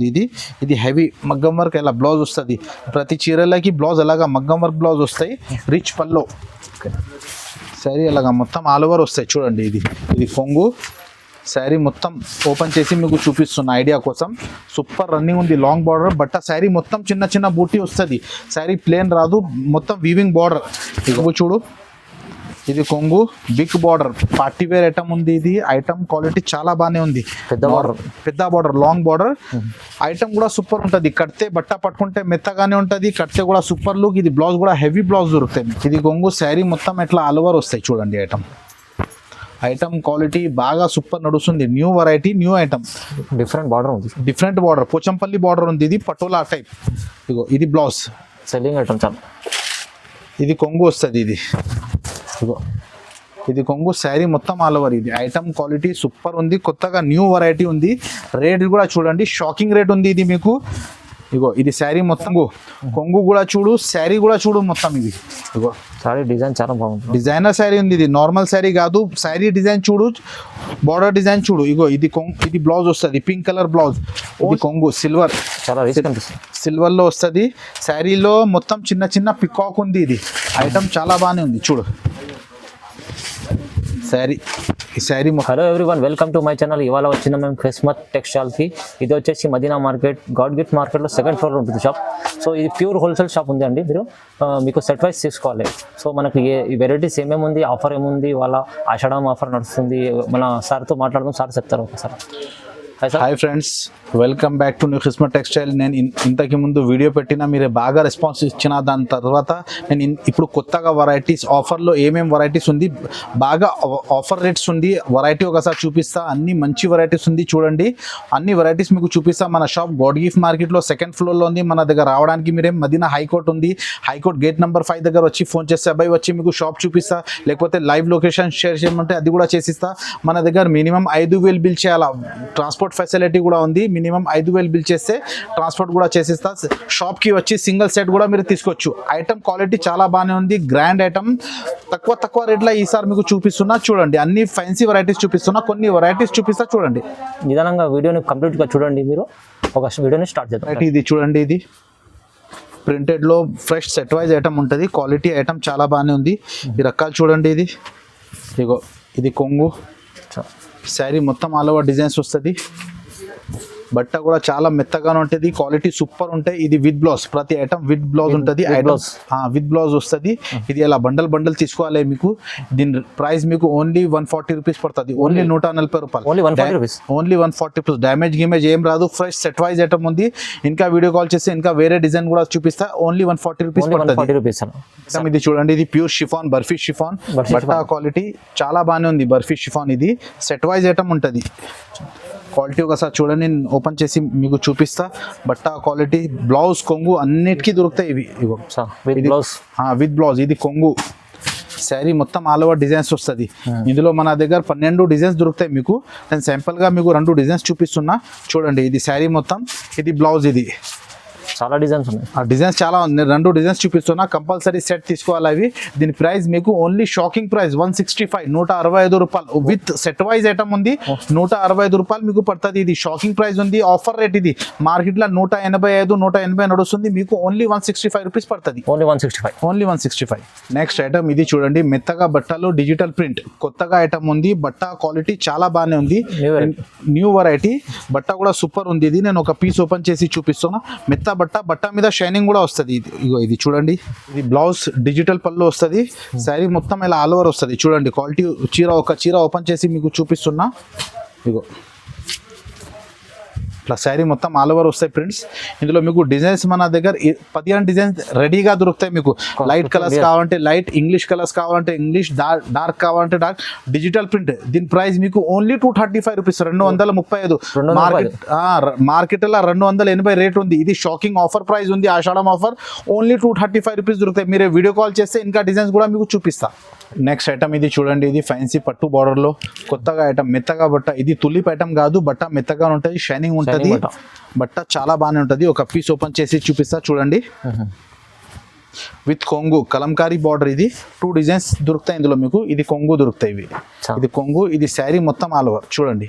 ఇది ఇది హెవీ మగ్గం వర్క్ ఇలా బ్లౌజ్ వస్తుంది. ప్రతి చీరలకి బ్లౌజ్ అలాగా మగ్గం వర్క్ బ్లౌజ్ వస్తాయి. రిచ్ పల్లో శారీ అలాగా మొత్తం ఆల్ ఓవర్ వస్తాయి. చూడండి ఇది కొంగు శారీ మొత్తం ఓపెన్ చేసి మీకు చూపిస్తున్న ఐడియా కోసం. సూపర్ రన్నింగ్ ఉంది, లాంగ్ బార్డర్. బట్ట శారీ మొత్తం చిన్న చిన్న బూటీ వస్తుంది. శారీ ప్లేన్ రాదు, మొత్తం వీవింగ్ బార్డర్. ఇక చూడు, ఇది కొంగు big border party wear item ఉంది. ఇది ఐటమ్ క్వాలిటీ చాలా బాగానే ఉంది. పెద్ద బార్డర్ లాంగ్ బార్డర్. ఐటమ్ కూడా సూపర్ ఉంటుంది. కడితే బట్ట పట్టుకుంటే మెత్తగానే ఉంటుంది, కడితే కూడా సూపర్ లుక్. ఇది బ్లౌజ్ కూడా హెవీ బ్లౌజ్ దొరుకుతాయి. ఇది కొంగు శారీ మొత్తం ఎట్లా ఆల్ ఓవర్ వస్తాయి. చూడండి ఐటమ్ క్వాలిటీ బాగా సూపర్ నడుస్తుంది. New variety, new item. Different border Pochampally border ఉంది. ఇది పటోలా టైప్. ఇగో ఇది బ్లౌజ్ సెల్లింగ్ ఐటమ్ చాలా. ఇది కొంగు వస్తుంది. ఇది కొంగు శారీ మొత్తం ఆల్ ఓవర్. ఇది ఐటమ్ క్వాలిటీ సూపర్ ఉంది. కొత్తగా న్యూ వెరైటీ ఉంది. రేట్ కూడా చూడండి, షాకింగ్ రేట్ ఉంది. ఇది మీకు ఇగో ఇది శారీ మొత్తం కొంగు కూడా చూడు, శారీ కూడా చూడు మొత్తం. ఇది ఇగో శారీ డిజైన్ చాలా బాగుంది. డిజైనర్ శారీ ఉంది. ఇది నార్మల్ శారీ కాదు. శారీ డిజైన్ చూడు, బార్డర్ డిజైన్ చూడు. ఇగో ఇది ఇది బ్లౌజ్ వస్తుంది, పింక్ కలర్ బ్లౌజ్. ఇది కొంగు సిల్వర్, చాలా రిచ్ కనిపిస్తుంది. సిల్వర్ లో వస్తుంది. శారీలో మొత్తం చిన్న చిన్న పికాక్ ఉంది. ఇది ఐటమ్ చాలా బాగానే ఉంది. చూడు శారీ, ఈ sari. Hello everyone, welcome to my channel. ఇవాళ వచ్చిన మేము క్రిస్మస్ టెక్స్టైల్కి. ఇది వచ్చేసి మదీనా మార్కెట్, గాడ్ గిఫ్ట్ మార్కెట్లో సెకండ్ ఫ్లోర్ ఉంటుంది షాప్. సో ఇది ప్యూర్ హోల్సేల్ షాప్ ఉంది అండి. మీకు సెట్ వైస్ తీసుకోవాలి. సో మనకి ఈ వెరైటీస్ ఏమేమి ఉంది, ఆఫర్ ఏముంది, వాళ్ళ ఆషాఢం ఆఫర్ నడుస్తుంది. మన సార్తో మాట్లాడదాం, సార్ చెప్తారు ఒకసారి. Hi friends, welcome back to new Christmas textile. నేను ఇంతకు ముందు వీడియో పెట్టినా మీరు బాగా రెస్పాన్స్ ఇచ్చిన. దాని తర్వాత నేను ఇప్పుడు కొత్తగా వెరైటీస్ ఆఫర్లో ఏమేమి వెరైటీస్ ఉంది, బాగా ఆఫర్ రేట్స్ ఉంది. వెరైటీ ఒకసారి చూపిస్తా. అన్ని మంచి వెరైటీస్ ఉంది. చూడండి, అన్ని వెరైటీస్ మీకు చూపిస్తా. మన షాప్ గాడ్ గిఫ్ట్ మార్కెట్లో సెకండ్ ఫ్లోర్లో ఉంది. మన దగ్గర రావడానికి మీరేం మదీనా హైకోర్ట్ ఉంది, హైకోర్ట్ గేట్ నెంబర్ 5 దగ్గర వచ్చి ఫోన్ చేస్తే అబ్బాయి వచ్చి మీకు షాప్ చూపిస్తా. లేకపోతే లైవ్ లొకేషన్ షేర్ చేయమంటే అది కూడా చేసిస్తా. మన దగ్గర మినిమం 5,000 బిల్ చేయాలా. ట్రాన్స్పోర్ట్ ఫెసిలిటీ కూడా ఉంది. మినిమం 5,000 బిల్ చేస్తే ట్రాన్స్పోర్ట్ కూడా చేసిస్తా. షాప్కి వచ్చి సింగిల్ సెట్ కూడా మీరు తీసుకోవచ్చు. ఐటమ్ క్వాలిటీ చాలా బాగానే ఉంది. గ్రాండ్ ఐటమ్ తక్కువ రేట్లో ఈసారి మీకు చూపిస్తున్నా. చూడండి, అన్ని ఫ్యాన్సీ వెరైటీస్ చూపిస్తున్నా. కొన్ని వెరైటీస్ చూపిస్తా. చూడండి, నిదానంగా వీడియోని కంప్లీట్గా చూడండి. మీరు ఒక వీడియోని స్టార్ట్ చేద్దాం. ఇది చూడండి, ఇది ప్రింటెడ్లో ఫ్రెష్ సెట్ వైజ్ ఐటమ్ ఉంటుంది. క్వాలిటీ ఐటమ్ చాలా బాగానే ఉంది. ఈ రకాలు చూడండి. ఇగో ఇది కొంగు శారీ మొత్తం ఆల్ ఓవర్ డిజైన్స్ వస్తుంది. బట్ట కూడా చాలా మెత్తగానే ఉంటుంది. క్వాలిటీ సూపర్ ఉంటాయి. ఇది విత్ బ్లౌజ్, ప్రతి ఐటమ్ విత్ బ్లౌజ్ ఉంటుంది. విత్ బ్లౌజ్ వస్తుంది. ఇది అలా బండల్ తీసుకోవాలి. మీకు దీని ప్రైస్ మీకు ఓన్లీ 140 రూపీస్ పడుతుంది. ఓన్లీ 140 రూపాయలు. Only 140 rupees. డ్యామేజ్ ఏం రాదు. ఫ్రెష్ సెట్ వైజ్ ఐటమ్ ఉంది. ఇంకా వీడియో కాల్ చేస్తే ఇంకా వేరే డిజైన్ కూడా చూపిస్తా. ఓన్లీ 140 రూపీస్ పడుతుంది. ఇది చూడండి, ఇది ప్యూర్ షిఫాన్, బర్ఫీ షిఫాన్. బట్ట క్వాలిటీ చాలా బాగానే ఉంది. బర్ఫీ షిఫాన్ ఇది సెట్ వైజ్ ఐటమ్ ఉంటుంది. క్వాలిటీ ఒకసారి చూడండి, నేను ఓపెన్ చేసి మీకు చూపిస్తా. బట్ట క్వాలిటీ, బ్లౌజ్, కొంగు అన్నిటికీ దొరుకుతాయి. ఇవి విత్ బ్లౌజ్. ఇది కొంగు శారీ మొత్తం ఆల్ ఓవర్ డిజైన్స్ వస్తుంది. ఇందులో మన దగ్గర 12 డిజైన్స్ దొరుకుతాయి. మీకు నేను సింపుల్గా మీకు 2 డిజైన్స్ చూపిస్తున్నా. చూడండి, ఇది శారీ మొత్తం, ఇది బ్లౌజ్. ఇది చాలా డిజైన్స్ ఉన్నాయి. ఆ డిజైన్స్ చాలా ఉన్నాయి. 2 డిజైన్స్ చూపిస్తున్నా. కంపల్సరీ సెట్ తీసుకోవాలి. అవి దీని ప్రైస్ మీకు ఓన్లీ షాకింగ్ ప్రైస్ 165, 165 రూపాయలు. విత్ సెట్ వైజ్ ఐటమ్ ఉంది. 165 రూపాయలు మీకు పడుతుంది. ఇది షాకింగ్ ప్రైస్ ఉంది. Offer rate. ఇది మార్కెట్లో 185, 180 నడుస్తుంది. మీకు ఓన్లీ 165 రూపీస్ పడుతుంది. ఓన్లీ 165. నెక్స్ట్ ఐటమ్ ఇది చూడండి, మెత్తగా బట్టలు, డిజిటల్ ప్రింట్. కొత్తగా ఐటమ్ ఉంది. బట్ట క్వాలిటీ చాలా బాగానే ఉంది. New variety. బట్ట కూడా సూపర్ ఉంది. ఇది నేను ఒక పీస్ ఓపెన్ చేసి చూపిస్తున్నా. మెత్త బట్ట మీద షైనింగ్ కూడా వస్తుంది. ఇది చూడండి, ఇది బ్లౌజ్ డిజిటల్ పళ్ళు వస్తుంది. శారీ మొత్తం ఇలా ఆల్ ఓవర్ వస్తుంది. చూడండి క్వాలిటీ. ఒక చీర ఓపెన్ చేసి మీకు చూపిస్తున్నా. ఇగో ఇట్లా శారీ మొత్తం ఆల్ ఓవర్ వస్తాయి ప్రింట్స్. ఇందులో మీకు డిజైన్స్ మన దగ్గర 15 డిజైన్స్ రెడీగా దొరుకుతాయి. మీకు లైట్ కలర్స్ కావాలంటే లైట్, ఇంగ్లీష్ కలర్స్ కావాలంటే ఇంగ్లీష్, డార్క్ కావాలంటే డార్క్. Digital print. దీని ప్రైస్ మీకు ఓన్లీ 235 రూపీస్, 235. మార్కెట్లో 280 రేట్ ఉంది. ఇది షాకింగ్ ఆఫర్ ప్రైస్ ఉంది. ఆషాఢం ఆఫర్. ఓన్లీ 235 రూపీస్ దొరుకుతాయి. మీరే వీడియో కాల్ చేస్తే ఇంకా డిజైన్స్ కూడా మీకు చూపిస్తా. నెక్స్ట్ ఐటమ్ ఇది చూడండి, ఇది ఫ్యాన్సీ పట్టు బార్డర్లో కొత్తగా ఐటమ్. మెత్తగా బట్ట. ఇది తులిప్ ఐటమ్ కాదు. బట్ట మెత్తగా ఉంటుంది, షైనింగ్ ఉంటుంది. బట్ట చాలా బాగానే ఉంటుంది. ఒక పీస్ ఓపెన్ చేసి చూపిస్తా. చూడండి, విత్ కొంగు కలంకారీ బార్డర్. ఇది 2 డిజైన్స్ దొరుకుతాయి ఇందులో మీకు. ఇది కొంగు దొరుకుతాయి ఇవి. ఇది కొంగు, ఇది శారీ మొత్తం ఆల్ ఓవర్ చూడండి.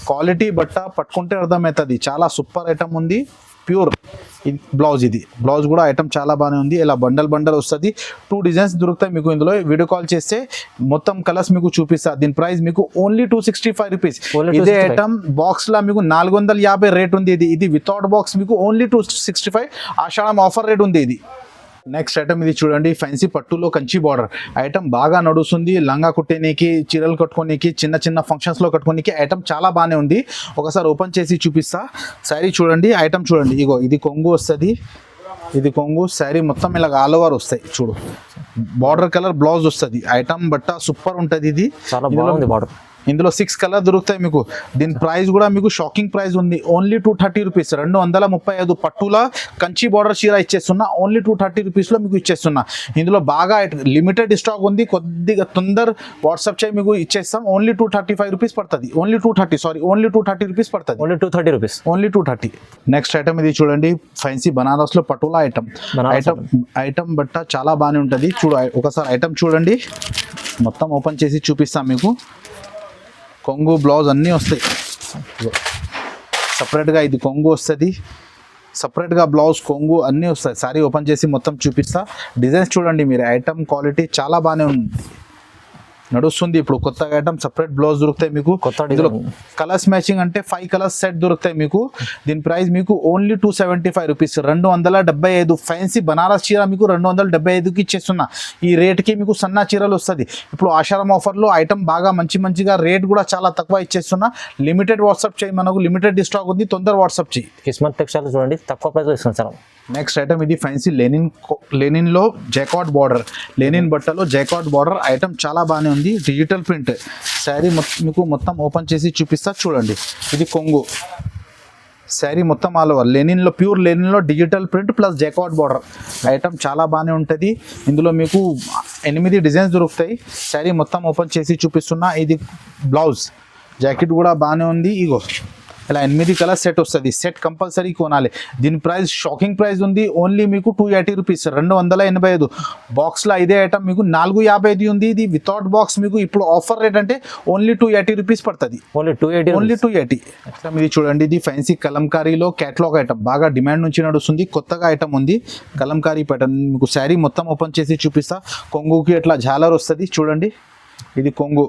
క్వాలిటీ బట్ట పట్టుకుంటే అర్థమవుతుంది. చాలా సూపర్ ఐటమ్ ఉంది, ప్యూర్. ఇది బ్లౌజ్, ఇది బ్లౌజ్ కూడా ఐటమ్ చాలా బాగానే ఉంది. ఇలా బండల్ వస్తుంది. 2 డిజైన్స్ దొరుకుతాయి మీకు ఇందులో. వీడియో కాల్ చేస్తే మొత్తం కలర్స్ మీకు చూపిస్తా. దీని ప్రైస్ మీకు ఓన్లీ 265 రూపీస్. ఇదే ఐటమ్ బాక్స్ లా మీకు 450 రేట్ ఉంది. ఇది వితౌట్ బాక్స్ మీకు ఓన్లీ 265 ఆషాఢం ఆఫర్ రేట్ ఉంది ఇది. నెక్స్ట్ ఐటమ్ ఇది చూడండి, ఫ్యాన్సీ పట్టులో కంచి బార్డర్ ఐటమ్ బాగా నడుస్తుంది. లంగా కుట్టేనికి, చీరలు కట్టుకోనికి, చిన్న ఫంక్షన్స్లో కట్టుకోనికి ఐటమ్ చాలా బాగానే ఉంది. ఒకసారి ఓపెన్ చేసి చూపిస్తా. శారీ చూడండి, ఐటమ్ చూడండి. ఇగో ఇది కొంగు వస్తుంది. ఇది కొంగు, శారీ మొత్తం ఇలా ఆల్ ఓవర్ వస్తాయి. చూడు, బార్డర్ కలర్ బ్లౌజ్ వస్తుంది. ఐటమ్ బట్ట సూపర్ ఉంటుంది. ఇది చాలా బాగుంది బార్డర్. ఇందులో 6 కలర్ దొరుకుతాయి మీకు. దీని ప్రైస్ కూడా మీకు షాకింగ్ ప్రైస్ ఉంది. Only 230 rupees. 235 పట్టుల కంచి బార్డర్ చీర ఇచ్చేస్తున్నా. ఓన్లీ 230 రూపీస్లో మీకు ఇచ్చేస్తున్నా. ఇందులో బాగా లిమిటెడ్ స్టాక్ ఉంది. కొద్దిగా తొందర వాట్సాప్ చేయి మీకు ఇచ్చేస్తాం. ఓన్లీ 235 రూపీస్ పడుతుంది. ఓన్లీ 230 రూపీస్ పడుతుంది. Only 230 rupees. Only 230. Next item ఇది చూడండి, ఫ్యాన్సీ బనారస్లో పటోలా ఐటమ్ బట్ట చాలా బాగానే ఉంటుంది. ఒకసారి ఐటమ్ చూడండి, మొత్తం ఓపెన్ చేసి చూపిస్తాం మీకు. కొంగు బ్లౌజ్ అన్నీ వస్తాయి సపరేట్గా. ఇది కొంగు వస్తుంది సపరేట్గా, బ్లౌజ్ కొంగు అన్నీ వస్తాయి. సారీ ఓపెన్ చేసి మొత్తం చూపిస్తా. డిజైన్స్ చూడండి మీరు. ఐటమ్ క్వాలిటీ చాలా బాగానే ఉంది, నడుస్తుంది. ఇప్పుడు కొత్త ఐటమ్ సపరేట్ బ్లౌజ్ దొరుకుతాయి మీకు. ఇందులో కలర్స్ మ్యాచింగ్ అంటే 5 కలర్స్ సెట్ దొరుకుతాయి మీకు. దీని ప్రైస్ మీకు ఓన్లీ 275 రూపీస్. 275. ఫ్యాన్సీ బనారస్ చీర మీకు 275కి ఇచ్చేస్తున్నా. ఈ రేట్కి మీకు సన్న చీరలు వస్తుంది. ఇప్పుడు ఆషాఢం ఆఫర్లో ఐటమ్ బాగా మంచిగా రేట్ కూడా చాలా తక్కువ ఇచ్చేస్తున్నా. లిమిటెడ్ వాట్సాప్ చేయి, మనకు లిమిటెడ్ స్టాక్ ఉంది. తొందర వాట్సాప్ చేయి. కిస్మత్ టెక్స్టైల్ చూడండి, తక్కువ ప్రైస్ ఇస్తున్నాం సార్. నెక్స్ట్ ఐటమ్ ఇది ఫ్యాన్సీ లెనిన్లో జైకాట్ బార్డర్. లెనిన్ బట్టలో జైకాట్ బార్డర్ ఐటమ్ చాలా బాగానే ఉంది. డిజిటల్ ప్రింట్ శారీ మీకు మొత్తం ఓపెన్ చేసి చూపిస్తా చూడండి. ఇది కొంగు, శారీ మొత్తం ఆల్ ఓవర్ లెనిన్లో, ప్యూర్ లెనిన్లో డిజిటల్ ప్రింట్ ప్లస్ జైకాట్ బార్డర్ ఐటమ్ చాలా బాగానే ఉంటుంది. ఇందులో మీకు 8 డిజైన్స్ దొరుకుతాయి. శారీ మొత్తం ఓపెన్ చేసి చూపిస్తున్నా. ఇది బ్లౌజ్, జాకెట్ కూడా బాగానే ఉంది. ఇగో ఇలా 8 కలర్ సెట్ వస్తుంది. సెట్ కంపల్సరీ కొనాలి. దీని ప్రైస్ షాకింగ్ ప్రైస్ ఉంది. ఓన్లీ మీకు 280 రూపీస్. 285. బాక్స్లో ఇదే ఐటమ్ మీకు 450 ఉంది. ఇది వితౌట్ బాక్స్ మీకు ఇప్పుడు ఆఫర్ రేట్ అంటే ఓన్లీ 280 రూపీస్ పడుతుంది. ఓన్లీ 280. ఇది చూడండి, ఇది ఫ్యాన్సీ కలంకారీలో క్యాటలాగ్ ఐటమ్ బాగా డిమాండ్ నుంచి నడుస్తుంది. కొత్తగా ఐటమ్ ఉంది, కలంకారీ ప్యాటర్న్. మీకు శారీ మొత్తం ఓపెన్ చేసి చూపిస్తా. కొంగుకి ఇట్లా జాలర్ వస్తుంది చూడండి. ఇది కొంగు,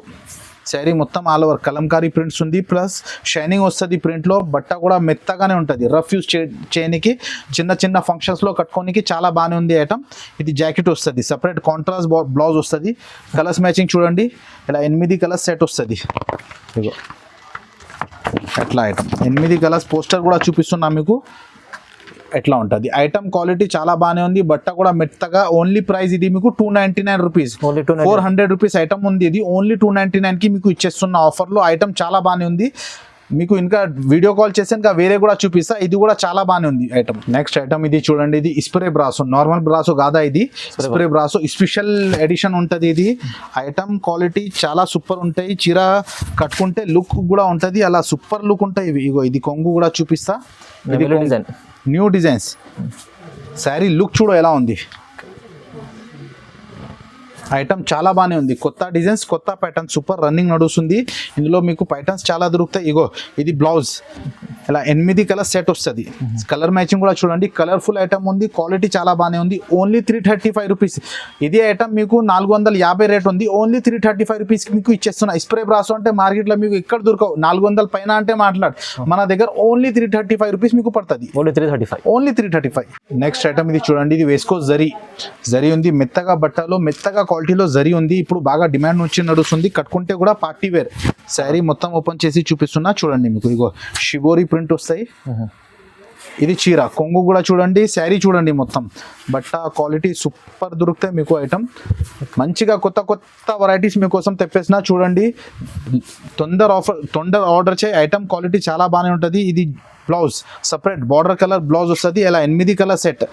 శారీ మొత్తం ఆల్ ఓవర్ కలంకారీ ప్రింట్స్ ఉంది. ప్లస్ షైనింగ్ వస్తుంది ప్రింట్లో. బట్ట కూడా మెత్తగానే ఉంటుంది. రఫ్ యూస్ చేయడానికి, చిన్న ఫంక్షన్స్లో కట్టుకోనికి చాలా బాగానే ఉంది ఐటమ్. ఇది జాకెట్ వస్తుంది. సపరేట్ కాంట్రాస్ట్ బ్లౌజ్ వస్తుంది. కలర్స్ మ్యాచింగ్ చూడండి. ఇలా 8 కలర్స్ సెట్ వస్తుంది. ఇగో ఎట్లా ఐటమ్ 8 కలర్స్. పోస్టర్ కూడా చూపిస్తున్నా మీకు. ఎట్లా ఉంటుంది ఐటమ్. క్వాలిటీ చాలా బాగానే ఉంది. బట్ట కూడా మెత్తగా. ఓన్లీ ప్రైస్ ఇది మీకు 299 రూపీస్. 400 రూపీస్ ఐటమ్ ఉంది. ఇది ఓన్లీ 299కి మీకు ఇచ్చేస్తున్న ఆఫర్లో. ఐటమ్ చాలా బాగానే ఉంది. మీకు ఇంకా వీడియో కాల్ చేస్తే ఇంకా వేరే కూడా చూపిస్తా. ఇది కూడా చాలా బాగానే ఉంది ఐటమ్. నెక్స్ట్ ఐటమ్ ఇది చూడండి, ఇది స్ప్రే బ్రాసో. నార్మల్ బ్రాసో కాదా, ఇది స్ప్రే బ్రాసో. స్పెషల్ ఎడిషన్ ఉంటుంది. ఇది ఐటమ్ క్వాలిటీ చాలా సూపర్ ఉంటాయి. చీర కట్టుకుంటే లుక్ కూడా ఉంటుంది. అలా సూపర్ లుక్ ఉంటాయి ఇవి. ఇగో ఇది కొంగు కూడా చూపిస్తా. ఇది న్యూ డిజైన్స్. శారీ లుక్ చూడు ఎలా ఉంది. ఐటమ్ చాలా బాగానే ఉంది. కొత్త డిజైన్స్, కొత్త ప్యాటర్న్, సూపర్ రన్నింగ్ నడుస్తుంది. ఇందులో మీకు ప్యాటర్న్స్ చాలా దొరుకుతాయి. ఇగో ఇది బ్లౌజ్. ఇలా 8 కలర్ సెట్ వస్తుంది. కలర్ మ్యాచింగ్ కూడా చూడండి. కలర్ఫుల్ ఐటమ్ ఉంది. క్వాలిటీ చాలా బాగానే ఉంది. Only 335 rupees. ఇదే ఐటమ్ మీకు 450 రేట్ ఉంది. ఓన్లీ 335 రూపీస్కి మీకు ఇచ్చేస్తున్నా. స్ప్రే బ్రాసో అంటే మార్కెట్లో మీకు ఎక్కడ దొరకవు. 400 పైన అంటే మాట్లాడు. మన దగ్గర ఓన్లీ 335 రూపీస్ మీకు పడుతుంది. ఓన్లీ 335. నెక్స్ట్ ఐటమ్ ఇది చూడండి, ఇది వేసుకో జరీ ఉంది. మెత్తగా బట్టలో, మెత్తగా క్వాలిటీలో జరీ ఉంది. ఇప్పుడు బాగా డిమాండ్ నుంచి నడుస్తుంది. కట్టుకుంటే కూడా పార్టీ వేర్. శారీ మొత్తం ఓపెన్ చేసి చూపిస్తున్నా చూడండి మీకు. ఇగో షిబోరి ప్రింట్ వస్తాయి. ఇది చీర కొంగు కూడా చూడండి. శారీ చూడండి మొత్తం. బట్ట క్వాలిటీ సూపర్ దొరుకుతాయి మీకు ఐటమ్. మంచిగా కొత్త వెరైటీస్ మీకోసం తెప్పేసిన చూడండి. తొందర ఆర్డర్ చేయి. ఐటమ్ క్వాలిటీ చాలా బాగానే ఉంటుంది. ఇది blouse, separate border colour blouse వస్తుంది. ఇలా 8 colour set.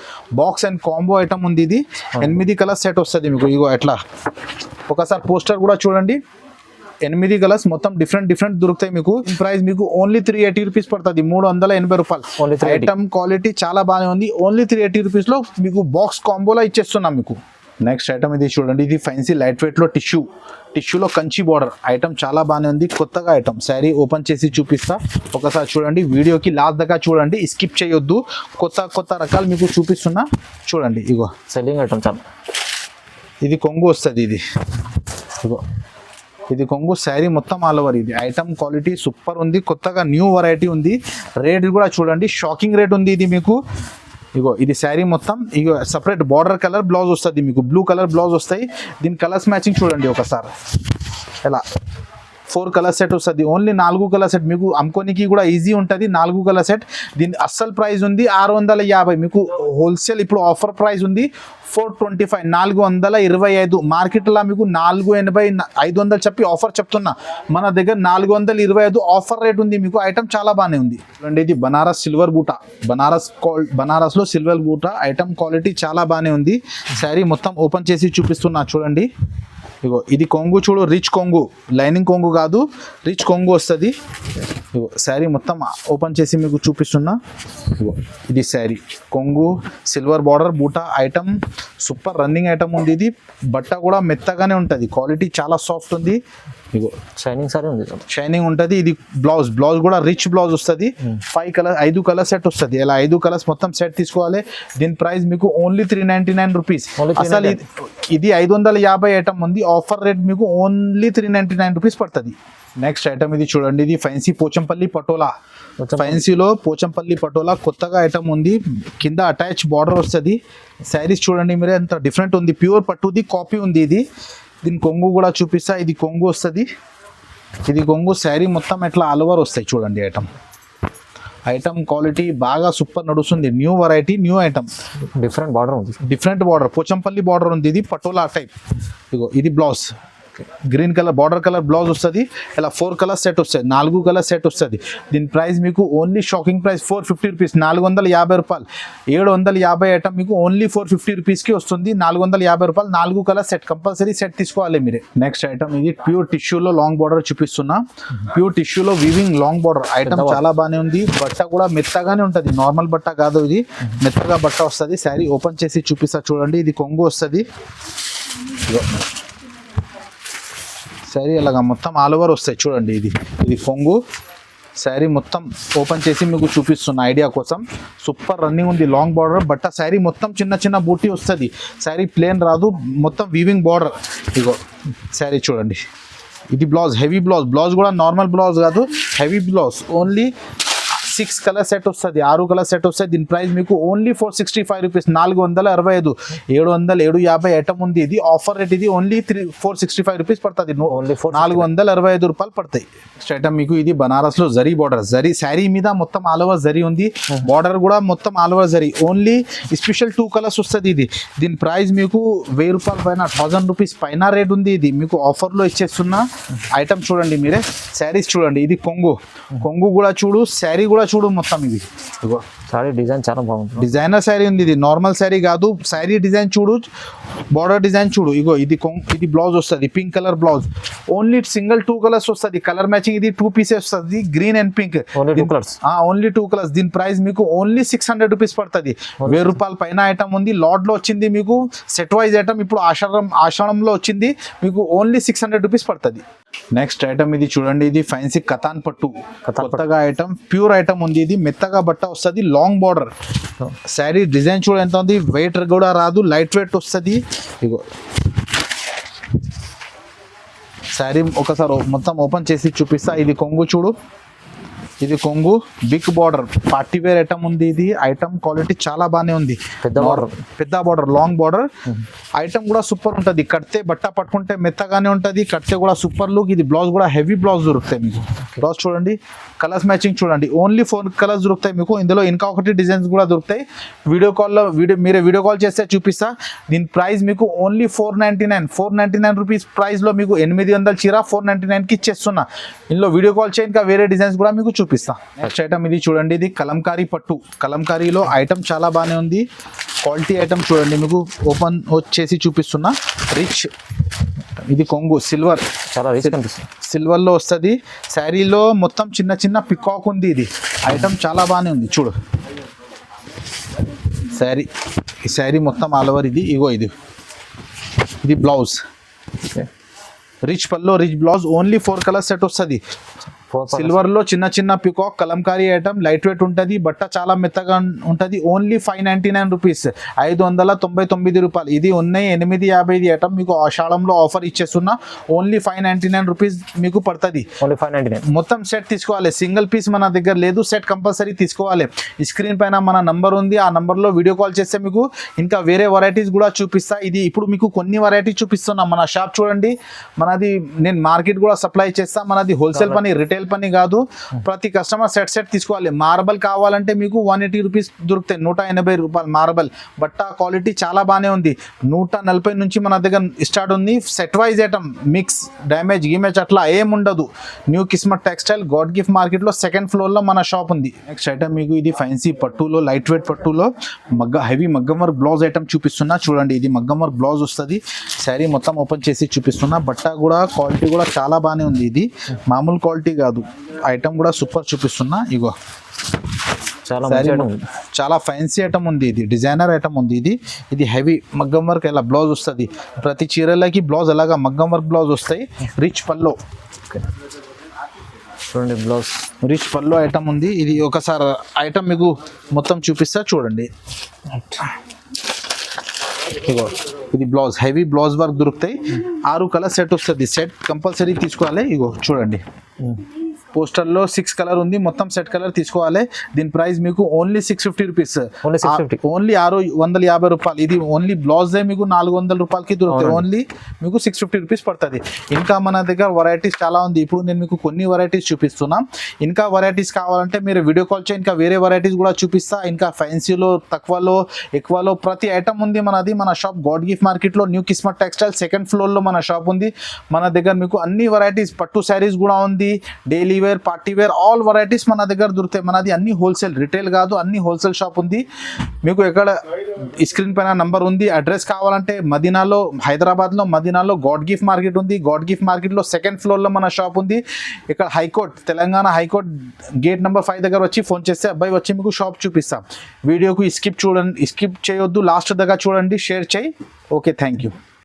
Box and combo item ఉంది. ఇది 8 కలర్ సెట్ వస్తుంది మీకు. ఇగో ఎట్లా. ఒకసారి పోస్టర్ కూడా చూడండి. 8 కలర్స్ మొత్తం డిఫరెంట్ దొరుకుతాయి మీకు. ప్రైస్ మీకు ఓన్లీ 380 రూపీస్ పడుతుంది, 380 రూపాయలు. Only 380. ఐటమ్ క్వాలిటీ చాలా బాగానే ఉంది. ఓన్లీ 380 రూపీస్లో మీకు బాక్స్ కాంబోలో ఇచ్చేస్తున్నాం మీకు. నెక్స్ట్ ఐటమ్ ఇది చూడండి, ఇది ఫ్యాన్సీ లైట్ వెయిట్లో టిష్యూలో కంచి బార్డర్ ఐటమ్ చాలా బాగానే ఉంది. కొత్తగా ఐటమ్ శారీ ఓపెన్ చేసి చూపిస్తా, ఒకసారి చూడండి. వీడియోకి లాస్ట్ దాకా చూడండి, స్కిప్ చేయొద్దు. కొత్త రకాలు మీకు చూపిస్తున్నా చూడండి. ఇగో సెల్లింగ్ ఐటమ్ చాలా. ఇది కొంగు వస్తుంది, ఇగో ఇది కొంగు శారీ మొత్తం ఆల్ ఓవర్. ఇది ఐటమ్ క్వాలిటీ సూపర్ ఉంది, కొత్తగా న్యూ వెరైటీ ఉంది. రేట్ కూడా చూడండి, షాకింగ్ రేట్ ఉంది ఇది మీకు. ఇగో ఇది శారీ మొత్తం, ఇగో సపరేట్ బార్డర్ కలర్ బ్లౌజ్ వస్తుంది మీకు, బ్లూ కలర్ బ్లౌజ్ వస్తాయి. దీని కలర్స్ మ్యాచింగ్ చూడండి ఒకసారి. ఎలా 4 కలర్ సెట్ వస్తుంది, ఓన్లీ 4 కలర్ సెట్ మీకు అమ్ముకోనికి కూడా ఈజీ ఉంటుంది. 4 కలర్ సెట్. దీని అస్సలు ప్రైస్ ఉంది 650, మీకు హోల్సేల్ ఇప్పుడు ఆఫర్ ప్రైస్ ఉంది 425, 425. మార్కెట్లో మీకు 480, 500 చెప్పి ఆఫర్ చెప్తున్నా. మన దగ్గర 425 ఆఫర్ రేట్ ఉంది మీకు. ఐటమ్ చాలా బాగానే ఉంది. చూడండి ఇది బనారస్ సిల్వర్ బూటా, బనారస్లో సిల్వర్ బూటా ఐటమ్ క్వాలిటీ చాలా బాగానే ఉంది. శారీ మొత్తం ఓపెన్ చేసి చూపిస్తున్నా చూడండి. ఇగో ఇది కొంగు చూడు, రిచ్ కొంగు, లైనింగ్ కొంగు కాదు, రిచ్ కొంగు వస్తుంది. ఇగో శారీ మొత్తం ఓపెన్ చేసి మీకు చూపిస్తున్నా. ఇగో ఇది శారీ కొంగు, సిల్వర్ బార్డర్ బూటా ఐటమ్ సూపర్ రన్నింగ్ ఐటమ్ ఉంది. ఇది బట్ట కూడా మెత్తగానే ఉంటుంది, క్వాలిటీ చాలా సాఫ్ట్ ఉంది. ఇగో షైనింగ్ సారీ ఉంది, షైనింగ్ ఉంటుంది. ఇది బ్లౌజ్ కూడా రిచ్ బ్లౌజ్ వస్తుంది. 5 కలర్ సెట్ వస్తుంది. ఇలా 5 కలర్స్ మొత్తం సెట్ తీసుకోవాలి. దీని ప్రైస్ మీకు ఓన్లీ 399 రూపీస్. అసలు ఇది 550 ఐటమ్ ఉంది, ఆఫర్ రేట్ మీకు ఓన్లీ 399 రూపీస్ పడుతుంది. నెక్స్ట్ ఐటమ్ ఇది చూడండి, ఇది ఫ్యాన్సీ పోచంపల్లి పటోలా. ఫ్యాన్సీలో పోచంపల్లి పటోలా కొత్తగా ఐటమ్ ఉంది. కింద అటాచ్ బార్డర్ వస్తుంది. శారీస్ చూడండి మీరే, ఎంత డిఫరెంట్ ఉంది. ప్యూర్ పట్టుది కాపీ ఉంది ఇది. దీని కొంగు కూడా చూపిస్తా. ఇది కొంగు వస్తుంది, ఇది కొంగు. శారీ మొత్తం ఎట్లా ఆల్ ఓవర్ వస్తాయి చూడండి. ఐటమ్ క్వాలిటీ బాగా సూపర్ నడుస్తుంది. New variety, new item. Different border Pochampally border ఉంది. ఇది పటోలా టైప్. ఇగో ఇది blouse, green colour border colour blouse వస్తుంది. ఇలా 4 కలర్ సెట్ వస్తుంది, 4 కలర్ సెట్ వస్తుంది. దీని ప్రైస్ మీకు ఓన్లీ షాకింగ్ ప్రైస్ 450 రూపీస్, 450 రూపాయలు. 750 ఐటమ్ మీకు ఓన్లీ 450 రూపీస్కి వస్తుంది. 450 రూపాయలు, 4 కలర్ సెట్. కంపల్సరీ సెట్ తీసుకోవాలి మీరే. నెక్స్ట్ ఐటమ్ ఇది ప్యూర్ టిష్యూలో లాంగ్ బార్డర్ చూపిస్తున్నా. ప్యూర్ టిష్యూలో వీవింగ్ లాంగ్ బార్డర్ ఐటమ్ చాలా బాగానే ఉంది. బట్ట కూడా మెత్తగానే ఉంటుంది, నార్మల్ బట్ట కాదు, ఇది మెత్తగా బట్ట వస్తుంది. శారీ ఓపెన్ చేసి చూపిస్తా చూడండి. ఇది కొంగు వస్తుంది. శారీ అలాగా మొత్తం ఆల్ ఓవర్ వస్తాయి చూడండి. ఇది కొంగు. శారీ మొత్తం ఓపెన్ చేసి మీకు చూపిస్తున్న ఐడియా కోసం. సూపర్ రన్నింగ్ ఉంది, లాంగ్ బార్డర్ బట్ట. శారీ మొత్తం చిన్న బూటీ వస్తుంది. శారీ ప్లేన్ రాదు, మొత్తం వీవింగ్ బార్డర్. ఇగో శారీ చూడండి. ఇది బ్లౌజ్, హెవీ బ్లౌజ్ కూడా నార్మల్ బ్లౌజ్ కాదు, heavy blouse. Only 6 colour set వస్తుంది, 6 కలర్ సెట్ వస్తుంది. దీని ప్రైస్ మీకు ఓన్లీ 465 రూపీస్, 465. 750 ఐటమ్ ఉంది. ఇది ఆఫర్ రేట్. ఇది ఓన్లీ 465 రూపీస్ పడుతుంది, 465 రూపాయలు పడతాయి. నెక్స్ట్ ఐటమ్ మీకు ఇది బనారస్లో జరీ బార్డర్. శారీ మీద మొత్తం ఆల్ ఓవర్ జరీ ఉంది. బార్డర్ కూడా మొత్తం all over zari. Only special 2 colours వస్తుంది ఇది. దీని ప్రైస్ మీకు 1000 రూపాయల పైన, 1000 రూపీస్ పైన రేట్ ఉంది. ఇది మీకు ఆఫర్లో ఇచ్చేస్తున్న ఐటమ్ చూడండి మీరే. శారీస్ చూడండి, ఇది కొంగు కూడా చూడు, శారీ కూడా చూడు మొత్తం. ఇది ఇగో సారీ డిజైన్ చాలా బాగుంది, డిజైనర్ శారీ ఉంది. ఇది నార్మల్ శారీ కాదు, శారీ డిజైన్ చూడు, బార్డర్ డిజైన్ చూడు. ఇగో ఇది బ్లౌజ్ వస్తుంది, pink colour blouse. Only single 2 colours వస్తుంది. కలర్ మ్యాచింగ్ ఇది 2 పీసెస్ వస్తుంది, green and pink. Only 2 colours. దీని ప్రైస్ మీకు ఓన్లీ 600 రూపీస్ పడుతుంది. 1000 రూపాయల పైన ఐటమ్ ఉంది. లాట్లో వచ్చింది మీకు సెట్ వైజ్ ఐటమ్. ఇప్పుడు ఆషాఢంలో వచ్చింది మీకు ఓన్లీ 600 రూపీస్ పడుతుంది. నెక్స్ట్ ఐటమ్ ఇది చూడండి, ఇది ఫ్యాన్సీ కతాన్ పట్టు. కొత్తగా ఐటమ్, ప్యూర్ ఐటమ్ ఉంది. ఇది మెత్తగా బట్ట వస్తుంది, లాంగ్ బార్డర్. శారీ డిజైన్ చూడ ఎంత ఉంది, వెయిట్ కూడా రాదు, లైట్ వెయిట్ వస్తుంది. ఇగో శారీ ఒకసారి మొత్తం ఓపెన్ చేసి చూపిస్తా. ఇది కొంగు చూడు, ఇది కొంగు, big border, party wear item ఉంది. ఇది ఐటమ్ క్వాలిటీ చాలా బాగానే ఉంది. పెద్ద బార్డర్, లాంగ్ బార్డర్. ఐటమ్ కూడా సూపర్ ఉంటుంది. కడితే బట్ట పట్టుకుంటే మెత్తగానే ఉంటుంది, కడితే కూడా సూపర్ లుక్. ఇది బ్లౌజ్ కూడా హెవీ బ్లౌజ్ దొరుకుతాయి మీకు. బ్లౌజ్ చూడండి, కలర్స్ మ్యాచింగ్ చూడండి. ఓన్లీ 4 కలర్స్ దొరుకుతాయి మీకు. ఇందులో ఇంకా ఒకటి డిజైన్స్ కూడా దొరుకుతాయి. మీరే వీడియో కాల్ చేస్తే చూపిస్తా. దీని ప్రైస్ మీకు ఓన్లీ 499 రూపీస్ ప్రైస్లో మీకు 800 చీర 499కి ఇచ్చేస్తున్నా. ఇందులో వీడియో కాల్ చేయి, ఇంకా వేరే డిజైన్స్ కూడా మీకు చూపిస్తా. నెక్స్ట్ ఐటమ్ ఇది చూడండి, ఇది కలంకారీ పట్టు. కలంకారీలో ఐటమ్ చాలా బాగానే ఉంది. క్వాలిటీ ఐటమ్ చూడండి, మీకు ఓపెన్ చేసి చూపిస్తున్నా. ఇది కొంగు సిల్వర్, చాలా రిచ్ కనిపిస్తుంది. సిల్వర్లో వస్తుంది. శారీలో మొత్తం చిన్న చిన్న పికాక్ ఉంది. ఇది ఐటమ్ చాలా బాగానే ఉంది చూడు. శారీ, ఈ శారీ మొత్తం ఆల్ ఓవర్ ఇది. ఇగో ఇది బ్లౌజ్, రిచ్ పల్లో rich blouse. Only 4 colour set వస్తుంది. సిల్వర్ లో చిన్న చిన్న peacock kalamkari item, light weight ఉంటుంది. బట్ట చాలా మెత్తగా ఉంటుంది. ఓన్లీ 599 రూపీస్, 599 రూపాయలు. ఇది ఉన్నాయి 850 ఐటమ్. మీకు ఆషాఢంలో ఆఫర్ ఇచ్చేస్తున్నా. ఓన్లీ 599 రూపీస్ మీకు పడుతుంది. ఓన్లీ 599. మొత్తం సెట్ తీసుకోవాలి, సింగిల్ పీస్ మన దగ్గర లేదు. సెట్ కంపల్సరీ తీసుకోవాలి. స్క్రీన్ పైన మన నంబర్ ఉంది, ఆ నంబర్లో వీడియో కాల్ చేస్తే మీకు ఇంకా వేరే వెరైటీస్ కూడా చూపిస్తా. ఇది ఇప్పుడు మీకు కొన్ని వెరైటీస్ చూపిస్తున్నా. మన షాప్ చూడండి, మనది నేను మార్కెట్ కూడా సప్లై చేస్తా. మనది హోల్సేల్ పని, రిటైల్ పని కాదు. ప్రతి కస్టమర్ సెట్ తీసుకోవాలి. మార్బల్ కావాలంటే మీకు 180 రూపీస్ దొరుకుతాయి, 180 రూపాయలు మార్బల్. బట్ట క్వాలిటీ చాలా బాగానే ఉంది. 140 నుంచి మన దగ్గర స్టార్ట్ ఉంది. Set wise item, mix damage గిమేజ్ అట్లా ఏం ఉండదు. New Kismat textile god gift మార్కెట్లో 2nd ఫ్లోర్లో మన షాప్ ఉంది. నెక్స్ట్ ఐటమ్ మీకు ఇది ఫ్యాన్సీ పట్టులో, లైట్ వెయిట్ పట్టులో హెవీ మగ్గం వర్క్ బ్లౌజ్ ఐటమ్ చూపిస్తున్నా చూడండి. ఇది మగ్గం వర్క్ బ్లౌజ్ వస్తుంది. శారీ మొత్తం ఓపెన్ చేసి చూపిస్తున్నా. బట్ట కూడా క్వాలిటీ కూడా చాలా బాగానే ఉంది. ఇది మామూలు క్వాలిటీ కాదు, ఐటమ్ కూడా సూపర్ చూపిస్తున్నా. ఇగో చాలా ఫ్యాన్సీ ఐటమ్ ఉంది. ఇది డిజైనర్ ఐటమ్ ఉంది. ఇది హెవీ మగ్గం వర్క్ ఇలా బ్లౌజ్ వస్తుంది. ప్రతి చీరలకి బ్లౌజ్ అలాగా మగ్గం వర్క్ బ్లౌజ్ వస్తాయి. రిచ్ పల్లో చూడండి, బ్లౌజ్ రిచ్ పల్లో ఐటమ్ ఉంది. ఇది ఒకసారి ఐటమ్ మీకు మొత్తం చూపిస్తా చూడండి. ఇగో ఇది బ్లౌజ్, హెవీ బ్లౌజ్ వర్క్ దొరుకుతాయి. 6 కలర్ సెట్ వస్తుంది. సెట్ కంపల్సరీ తీసుకోవాలి. ఇగో చూడండి, పోస్టర్లో 6 కలర్ ఉంది. మొత్తం సెట్ కలర్ తీసుకోవాలి. దీని ప్రైస్ మీకు ఓన్లీ 650 రూపీస్, ఓన్లీ 650 రూపాయలు. ఇది ఓన్లీ బ్లౌజే మీకు 400 రూపాయలకి దొరుకుతాయి. ఓన్లీ మీకు 650 రూపీస్ పడుతుంది. ఇంకా మన దగ్గర వెరైటీస్ చాలా ఉంది. ఇప్పుడు నేను మీకు కొన్ని వెరైటీస్ చూపిస్తున్నా. ఇంకా వెరైటీస్ కావాలంటే మీరు వీడియో కాల్ చేయండి. ఇంకా వేరే వెరైటీస్ కూడా చూపిస్తా. ఇంకా ఫ్యాన్సీలో, తక్కువలో, ఎక్కువలో ప్రతి ఐటమ్ ఉంది మనది. మన షాప్ గాడ్ గిఫ్ట్ మార్కెట్లో న్యూ కిస్మత్ టెక్స్టైల్ 2nd ఫ్లోర్లో మన షాప్ ఉంది. మన దగ్గర మీకు అన్ని వెరైటీస్, పట్టు శారీస్ కూడా ఉంది, daily wear, party wear, all varieties మన దగ్గర దొరుకుతాయి. మనది అన్ని హోల్సేల్, రిటైల్ కాదు, అన్ని హోల్సేల్ షాప్ ఉంది. మీకు ఎక్కడ స్క్రీన్ పైన నంబర్ ఉంది. అడ్రస్ కావాలంటే మదీనాలో, హైదరాబాద్లో మదీనాలో గాడ్ గిఫ్ట్ మార్కెట్ ఉంది. గాడ్ గిఫ్ట్ మార్కెట్లో 2nd ఫ్లోర్లో మన షాప్ ఉంది. ఇక్కడ high court, Telangana high court gate number 5 దగ్గర వచ్చి ఫోన్ చేస్తే అబ్బాయి వచ్చి మీకు షాప్ చూపిస్తాం. వీడియోకు స్కిప్ చేయొద్దు, లాస్ట్ దగ్గర చూడండి, షేర్ చేయి. Okay, thank you.